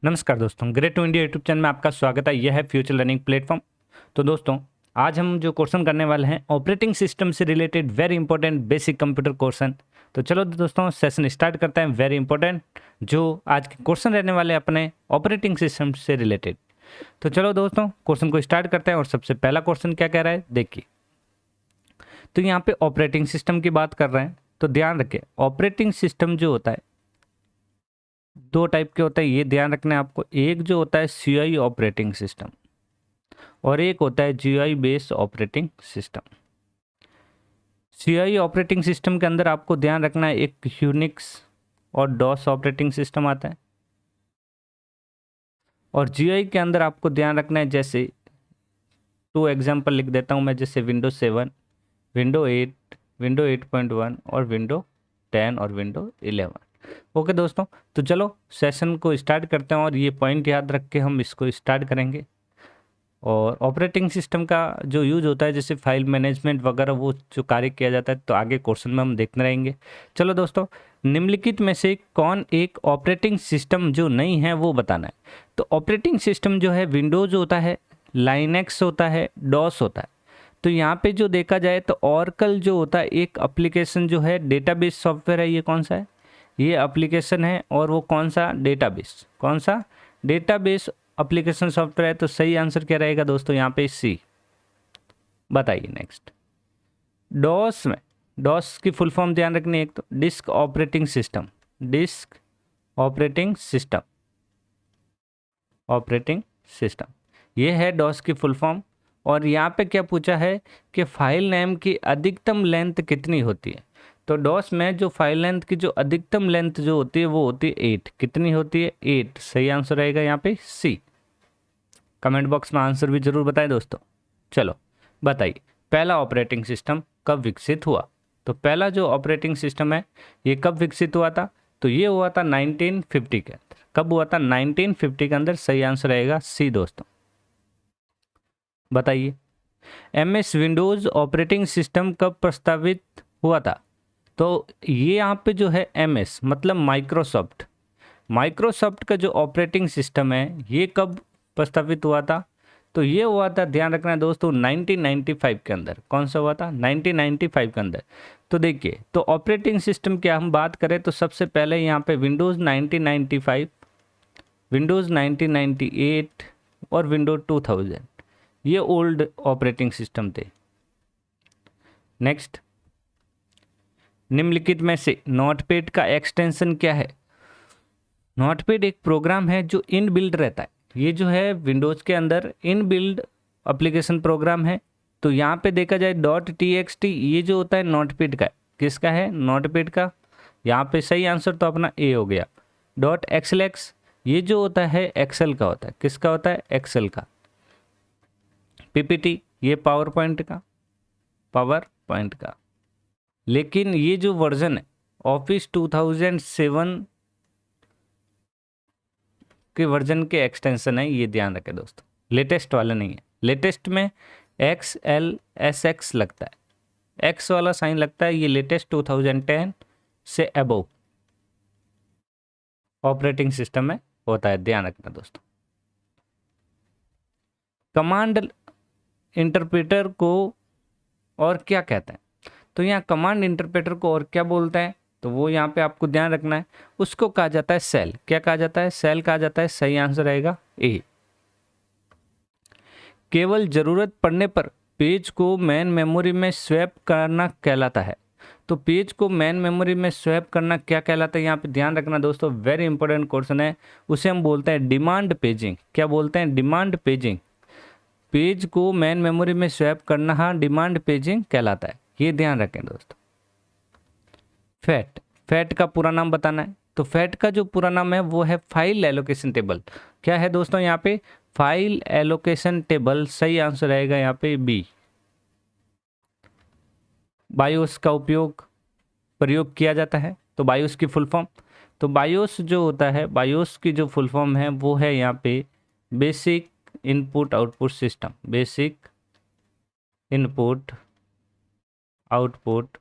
नमस्कार दोस्तों, great to India YouTube channel में आपका स्वागत है। यह है फ्यूचर लर्निंग प्लेटफॉर्म। तो दोस्तों, आज हम जो क्वेश्चन करने वाले हैं ऑपरेटिंग सिस्टम से related very important basic computer question. तो चलो दोस्तों, सेशन स्टार्ट करते हैं। वेरी इंपॉर्टेंट जो आज के क्वेश्चन रहने वाले हैं अपने ऑपरेटिंग सिस्टम से रिलेटेड। तो चलो दोस्तों, क्वेश्चन को स्टार्ट करते हैं। और सबसे पहला क्वेश्चन क्या कह रहा है, देखिए। तो यहाँ पे ऑपरेटिंग सिस्टम की बात कर रहे हैं, तो ध्यान रखें ऑपरेटिंग सिस्टम जो होता है दो टाइप के होता है, ये ध्यान रखना है आपको। एक जो होता है सीआई ऑपरेटिंग सिस्टम और एक होता है GI based operating system. CI operating system के अंदर आपको ध्यान रखना है एक यूनिक्स और डॉस ऑपरेटिंग सिस्टम आता है, और जीआई के अंदर आपको ध्यान रखना है, जैसे टू एग्जांपल लिख देता हूँ मैं, जैसे विंडो 7, विंडो 8, विंडो 8.1 और विंडो 10 और विंडो 11। ओके दोस्तों, तो चलो सेशन को स्टार्ट करते हैं और ये पॉइंट याद रख के हम इसको स्टार्ट करेंगे। और ऑपरेटिंग सिस्टम का जो यूज होता है, जैसे फाइल मैनेजमेंट वगैरह, वो जो कार्य किया जाता है, तो आगे क्वेश्चन में हम देखते रहेंगे। चलो दोस्तों, निम्नलिखित में से कौन एक ऑपरेटिंग सिस्टम जो नहीं है वो बताना है। तो ऑपरेटिंग सिस्टम जो है विंडोज होता है, लाइनेक्स होता है, डॉस होता है। तो यहाँ पे जो देखा जाए तो ऑरेकल जो होता है एक एप्लीकेशन जो है डेटाबेस सॉफ्टवेयर है। ये कौन सा है, ये एप्लीकेशन है। और वो कौन सा डेटाबेस, कौन सा डेटाबेस एप्लीकेशन सॉफ्टवेयर है। तो सही आंसर क्या रहेगा दोस्तों, यहाँ पे सी। बताइए नेक्स्ट। डॉस में, डॉस की फुल फॉर्म ध्यान रखनी है, एक तो disk operating system, disk operating system, operating system, ये है डॉस की फुल फॉर्म। और यहाँ पे क्या पूछा है कि फाइल नेम की अधिकतम लेंथ कितनी होती है। तो डॉस में जो फाइल लेंथ की जो अधिकतम लेंथ जो होती है वो होती है 8। कितनी होती है, 8। सही आंसर रहेगा यहाँ पे सी। कमेंट बॉक्स में आंसर भी जरूर बताएं दोस्तों। चलो बताइए, पहला ऑपरेटिंग सिस्टम कब विकसित हुआ। तो पहला जो ऑपरेटिंग सिस्टम है ये कब विकसित हुआ था, तो ये हुआ था 1950 के अंदर। कब हुआ था, 1950 के अंदर। सही आंसर रहेगा सी दोस्तों। बताइए, एमएस विंडोज ऑपरेटिंग सिस्टम कब प्रस्तावित हुआ था। तो ये यहाँ पे जो है एमएस मतलब माइक्रोसॉफ्ट, माइक्रोसॉफ्ट का जो ऑपरेटिंग सिस्टम है ये कब प्रस्तावित हुआ था। तो ये हुआ था, ध्यान रखना है दोस्तों, 1995 के अंदर। कौन सा हुआ था, 1995 के अंदर। तो देखिए, तो ऑपरेटिंग सिस्टम की हम बात करें तो सबसे पहले यहाँ पे विंडोज़ 1995, विंडोज़ 1998 और विंडोज 2000, ये ओल्ड ऑपरेटिंग सिस्टम थे। नेक्स्ट, निम्नलिखित में से नोटपैड का एक्सटेंशन क्या है। नोटपैड एक प्रोग्राम है जो इन बिल्ड रहता है। ये जो है विंडोज़ के अंदर इन बिल्ड एप्लीकेशन प्रोग्राम है। तो यहाँ पे देखा जाए .txt, ये जो होता है नोटपैड का, किसका है, नोटपैड का। यहाँ पे सही आंसर तो अपना ए हो गया। .xlx, ये जो होता है एक्सेल का होता है, किसका होता है, एक्सेल का। पीपीटी, ये पावर पॉइंट का, पावर पॉइंट का। लेकिन ये जो वर्जन है ऑफिस 2007 के वर्जन के एक्सटेंशन है, ये ध्यान रखें दोस्तों, लेटेस्ट वाला नहीं है। लेटेस्ट में XLSX लगता है, एक्स वाला साइन लगता है, ये लेटेस्ट 2010 से अबव ऑपरेटिंग सिस्टम में होता है, ध्यान रखना दोस्तों। कमांड इंटरप्रेटर को और क्या कहते हैं। तो यहाँ कमांड इंटरप्रेटर को और क्या बोलते हैं, तो वो यहाँ पे आपको ध्यान रखना है, उसको कहा जाता है सेल। क्या कहा जाता है, सेल कहा जाता है। सही आंसर रहेगा ए। केवल जरूरत पड़ने पर पेज को मेन मेमोरी में स्वैप करना कहलाता है। तो पेज को मेन मेमोरी में स्वैप करना क्या कहलाता है, यहाँ पे ध्यान रखना दोस्तों, वेरी इंपॉर्टेंट क्वेश्चन है। उसे हम बोलते हैं डिमांड पेजिंग। क्या बोलते हैं, डिमांड पेजिंग। पेज को मेन मेमोरी में स्वैप करना, हाँ, डिमांड पेजिंग कहलाता है, ये ध्यान रखें दोस्तों। फैट, फैट का पूरा नाम बताना है। तो फैट का जो पूरा नाम है वो है फाइल एलोकेशन टेबल। क्या है दोस्तों यहाँ पे, फाइल एलोकेशन टेबल। सही आंसर रहेगा यहाँ पे बी। बायोस का प्रयोग किया जाता है। तो बायोस की फुल फॉर्म, तो बायोस जो होता है, बायोस की जो फुल फॉर्म है वो है यहाँ पे basic input output system, basic input output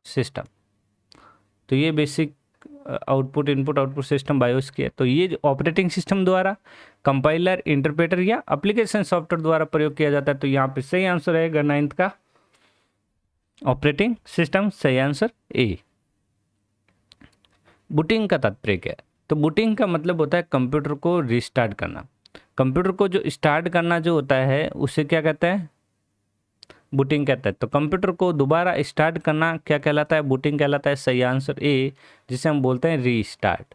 system. तो ये basic output input output system BIOS की है। तो ये जो ऑपरेटिंग सिस्टम द्वारा, कंपाइलर, इंटरप्रेटर या एप्लीकेशन सॉफ्टवेयर द्वारा प्रयोग किया जाता है। तो यहाँ पे सही आंसर रहेगा 9th का ऑपरेटिंग सिस्टम, सही आंसर ए। बूटिंग का तात्पर्य क्या है? तो बूटिंग का मतलब होता है कंप्यूटर को रिस्टार्ट करना। कंप्यूटर को जो स्टार्ट करना जो होता है उसे क्या कहते हैं? बूटिंग कहता है। तो कंप्यूटर को दोबारा स्टार्ट करना क्या कहलाता है? बूटिंग कहलाता है, सही आंसर ए, जिसे हम बोलते हैं रीस्टार्ट।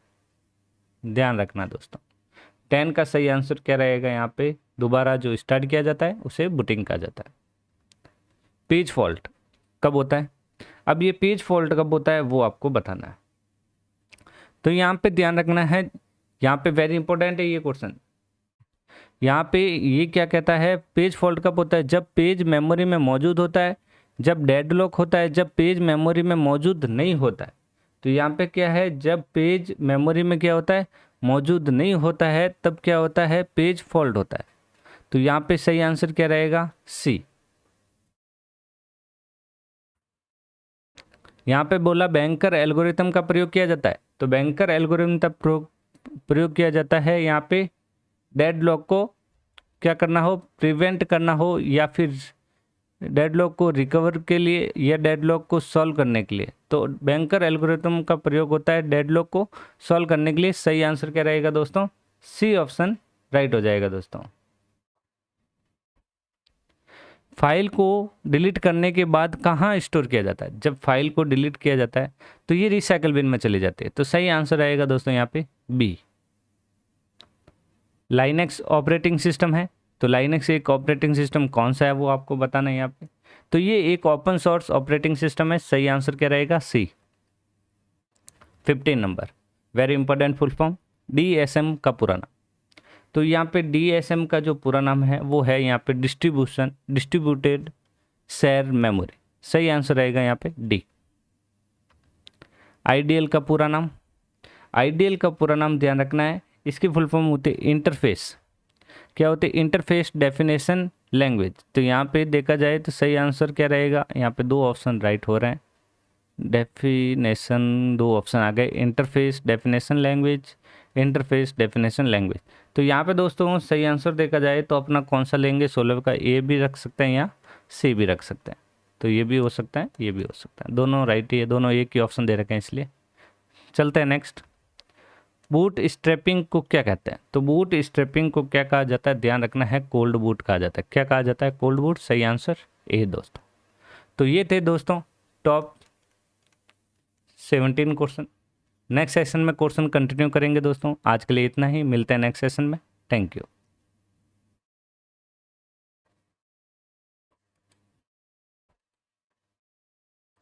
ध्यान रखना दोस्तों, 10 का सही आंसर क्या रहेगा यहाँ पे? दोबारा जो स्टार्ट किया जाता है उसे बूटिंग कहा जाता है। पेज फॉल्ट कब होता है? अब ये पेज फॉल्ट कब होता है वो आपको बताना है। तो यहाँ पे ध्यान रखना है, यहाँ पे वेरी इंपॉर्टेंट है ये क्वेश्चन। यहाँ पे ये क्या कहता है? पेज फॉल्ट कब होता है? जब पेज मेमोरी में मौजूद होता है, जब डेडलॉक होता है, जब पेज मेमोरी में मौजूद नहीं होता है। तो यहाँ पे क्या है? जब पेज मेमोरी में क्या होता है? मौजूद नहीं होता है, तब क्या होता है? पेज फॉल्ट होता है। तो यहाँ पे सही आंसर क्या रहेगा? सी। यहाँ पे बोला बैंकर एल्गोरिथम का प्रयोग किया जाता है। तो बैंकर एल्गोरिथम तब प्रयोग किया जाता है यहाँ पे डेडलॉक को क्या करना हो? प्रिवेंट करना हो, या फिर डेडलॉक को रिकवर के लिए, या डेडलॉक को सॉल्व करने के लिए। तो बैंकर एल्गोरिथम का प्रयोग होता है डेडलॉक को सॉल्व करने के लिए। सही आंसर क्या रहेगा दोस्तों? सी ऑप्शन राइट हो जाएगा दोस्तों। फाइल को डिलीट करने के बाद कहाँ स्टोर किया जाता है? जब फाइल को डिलीट किया जाता है तो ये रिसाइकल बिन में चली जाती है। तो सही आंसर आएगा दोस्तों यहाँ पे बी। लाइनेक्स ऑपरेटिंग सिस्टम है। तो लाइनेक्स एक ऑपरेटिंग सिस्टम कौन सा है वो आपको बताना है यहाँ पे। तो ये एक ओपन सोर्स ऑपरेटिंग सिस्टम है। सही आंसर क्या रहेगा? सी। 15 number very important full form, DSM का पूरा नाम। तो यहाँ पे DSM का जो पूरा नाम है वो है यहाँ पे डिस्ट्रीब्यूटेड शेयर मेमोरी। सही आंसर रहेगा यहाँ पे डी। आईडीएल का पूरा नाम, आईडीएल का पूरा नाम ध्यान रखना है, इसकी फुल फॉर्म होती है इंटरफेस। क्या होते हैं? Interface definition language. तो यहाँ पे देखा जाए तो सही आंसर क्या रहेगा? यहाँ पे 2 ऑप्शन राइट हो रहे हैं। डेफिनेशन 2 ऑप्शन आ गए, interface definition language, interface definition language. तो यहाँ पे दोस्तों सही आंसर देखा जाए तो अपना कौन सा लेंगे? 16 का ए भी रख सकते हैं या सी भी रख सकते हैं। तो ये भी हो सकता है, ये भी हो सकता है, दोनों राइट ही है, दोनों एक ही ऑप्शन दे रखे हैं इसलिए। चलते हैं नेक्स्ट। बूट स्ट्रैपिंग को क्या कहते हैं? तो बूट स्ट्रैपिंग को क्या कहा जाता है? ध्यान रखना है, कोल्ड बूट कहा जाता है। क्या कहा जाता है? Cold boot. सही आंसर ए दोस्तों। तो ये थे दोस्तों टॉप 17 क्वेश्चन। नेक्स्ट सेशन में क्वेश्चन कंटिन्यू करेंगे दोस्तों। आज के लिए इतना ही, मिलते हैं नेक्स्ट सेशन में। Thank you.